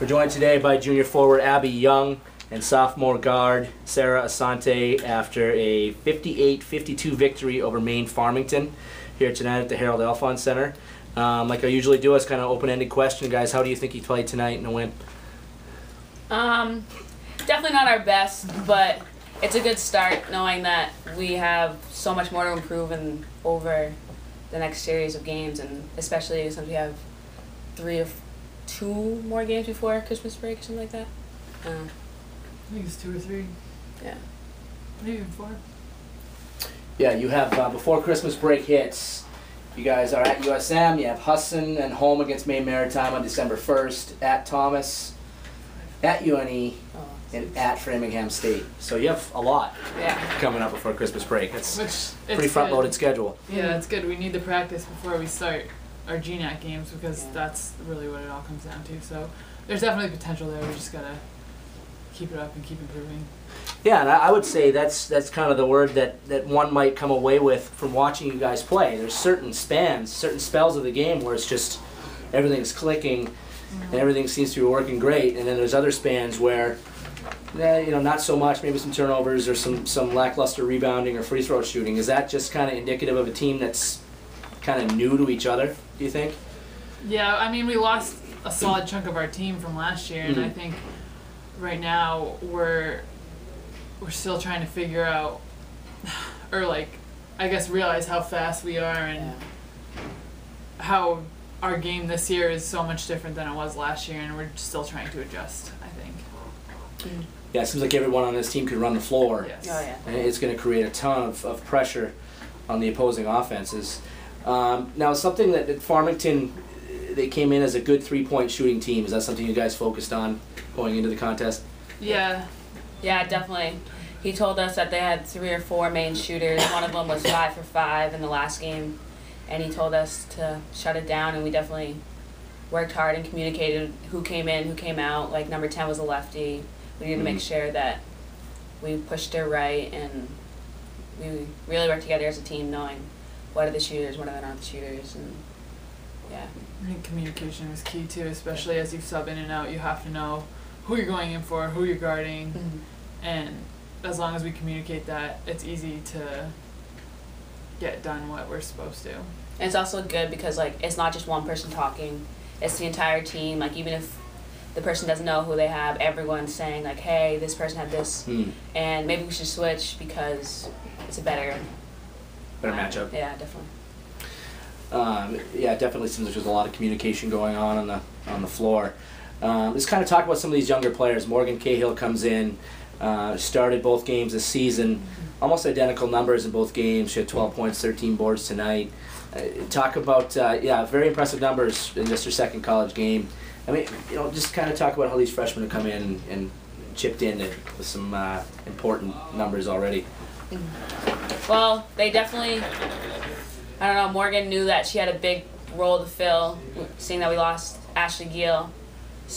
We're joined today by junior forward Abby Young and sophomore guard Sarah Assante after a 58-52 victory over Maine Farmington here tonight at the Harold Alphonse Center. Like I usually do, it's kind of open-ended question, guys. How do you think you played tonight in a win? Definitely not our best, but it's a good start knowing that we have so much more to improve over the next series of games, and especially since we have 2 more games before Christmas break or something like that. I think it's 2 or 3. Yeah. Maybe even 4. Yeah, you have, before Christmas break hits, you guys are at USM, you have Hudson and home against Maine Maritime on December 1st, at Thomas, at UNE, and at Framingham State. So you have a lot coming up before Christmas break. It's a pretty front-loaded schedule. Yeah, it's good. We need the practice before we start our GNAT games because that's really what it all comes down to. So there's definitely potential there. We just got to keep it up and keep improving. Yeah, and I would say that's kind of the word that one might come away with from watching you guys play. There's certain spells of the game where it's just everything's clicking and everything seems to be working great, and then there's other spans where not so much, maybe some turnovers or some lackluster rebounding or free throw shooting. Is that just kind of indicative of a team that's kind of new to each other, do you think? Yeah, I mean, we lost a solid chunk of our team from last year, and I think right now we're still trying to figure out, or I guess realize how fast we are and how our game this year is so much different than it was last year, and we're still trying to adjust, I think. Yeah, it seems like everyone on this team can run the floor. Yes. Oh, yeah. And it's going to create a ton of pressure on the opposing offenses. Now, something that Farmington, they came in as a good 3-point shooting team. Is that something you guys focused on going into the contest? Yeah. Yeah, definitely. He told us that they had 3 or 4 main shooters. One of them was 5 for 5 in the last game, and he told us to shut it down, and we definitely worked hard and communicated who came in, who came out. Like number 10 was a lefty. We needed to make sure that we pushed her right, and we really worked together as a team, knowing what are the shooters, what are not the shooters, and yeah. I think communication is key too, especially as you sub in and out. You have to know who you're going in for, who you're guarding, and as long as we communicate that, it's easy to get done what we're supposed to. And it's also good because it's not just one person talking, it's the entire team. Even if the person doesn't know who they have, everyone's saying hey, this person had this, and maybe we should switch because it's a better matchup. Yeah, definitely. Yeah, it definitely seems like there's a lot of communication going on the floor. Let's kind of talk about some of these younger players. Morgan Cahill comes in, started both games this season, almost identical numbers in both games. She had 12 points, 13 boards tonight. Talk about very impressive numbers in just her second college game. I mean, just kind of talk about how these freshmen have come in and chipped in with some important numbers already. Well, they definitely, I don't know, Morgan knew that she had a big role to fill, seeing that we lost Ashley Gill.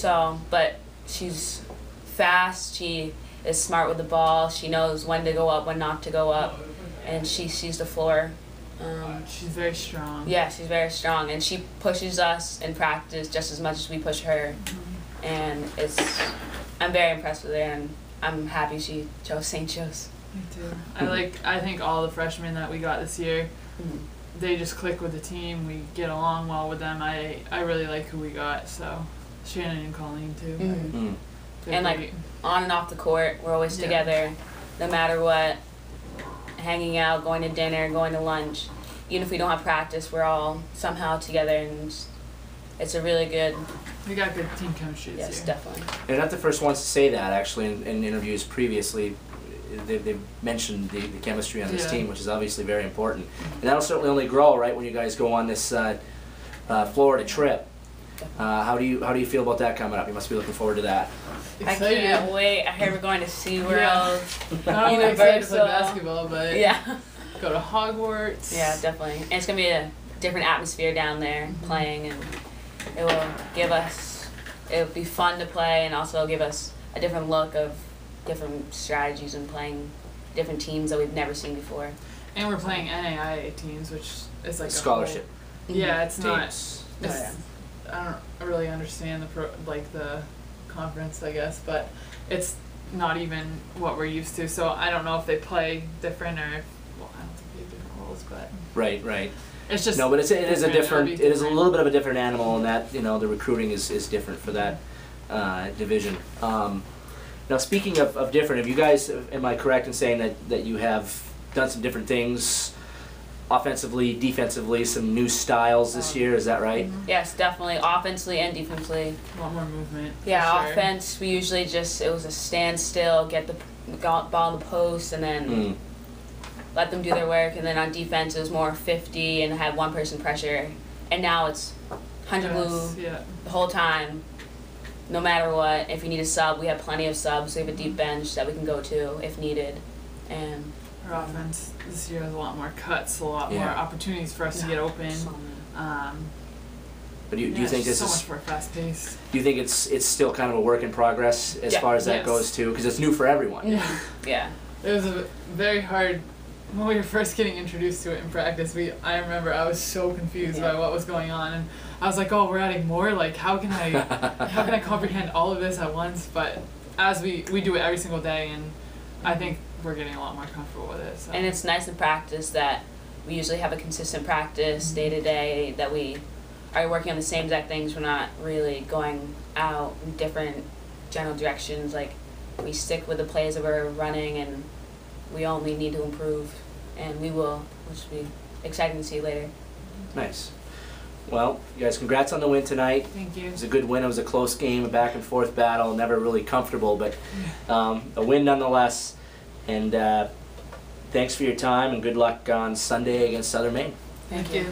But she's fast, she is smart with the ball, she knows when to go up, when not to go up, and she sees the floor. She's very strong. Yeah, she's very strong, and she pushes us in practice just as much as we push her. And I'm very impressed with her, and I'm happy she chose St. Joe's. Me too. I think all the freshmen that we got this year, they just click with the team. We get along well with them. I really like who we got. So Shannon and Colleen too. And on and off the court, we're always together, no matter what. Hanging out, going to dinner, going to lunch. Even if we don't have practice, we're all somehow together, and it's a really good. We got good team chemistry this year. Yes, definitely. And they're not the first ones to say that, actually, in interviews previously. They've mentioned the chemistry on this team, which is obviously very important. And that'll certainly only grow, right, when you guys go on this Florida trip. How do you feel about that coming up? You must be looking forward to that. Excited. I can't wait. I heard we're going to SeaWorld. Not only excited to play basketball, but go to Hogwarts. Yeah, definitely. And it's going to be a different atmosphere down there playing, and it'll be fun to play, and also give us a different look of different strategies and playing different teams that we've never seen before. And we're playing NAIA teams, which is like scholarship. Yeah, it's not. Teams. I don't really understand the conference, I guess, but it's not even what we're used to. So I don't know if they play different or if, well, I don't think they have different roles, but Right. it's just No, but it is a different. It'll It be is a little bit of a different animal in that the recruiting is different for that division. Now, speaking of different, have you guys? Am I correct in saying that you have done some different things, offensively, defensively, some new styles this year? Is that right? Yes, definitely. Offensively and defensively. a lot more movement. Yeah, for sure. offense, we usually it was a standstill, get the ball in the post, and then let them do their work. And then on defense, it was more 50 and had one person pressure. And now it's 100 blue the whole time. No matter what, if you need a sub, we have plenty of subs. We have a deep bench that we can go to if needed. And Our offense this year has a lot more cuts, a lot more Yeah. opportunities for us to get open. But do you think this so is? much more fast paced? Do you think it's still kind of a work in progress as far as that Yes. goes too? Because it's new for everyone. yeah. It was a very hard when we were first getting introduced to it in practice. I remember I was so confused by what was going on, and I was like, "Oh, we're adding more. Like, how can I comprehend all of this at once?" But as we do it every single day, and I think we're getting a lot more comfortable with it. So. And it's nice in practice that we usually have a consistent practice day to day, that we are working on the same exact things. We're not really going out in different general directions. Like, we stick with the plays that we're running, and we only need to improve, and we will, which will be exciting to see later. Nice. Well, you guys, congrats on the win tonight. Thank you. It was a good win. It was a close game, a back and forth battle, never really comfortable, but a win nonetheless. And thanks for your time, and good luck on Sunday against Southern Maine. Thank you.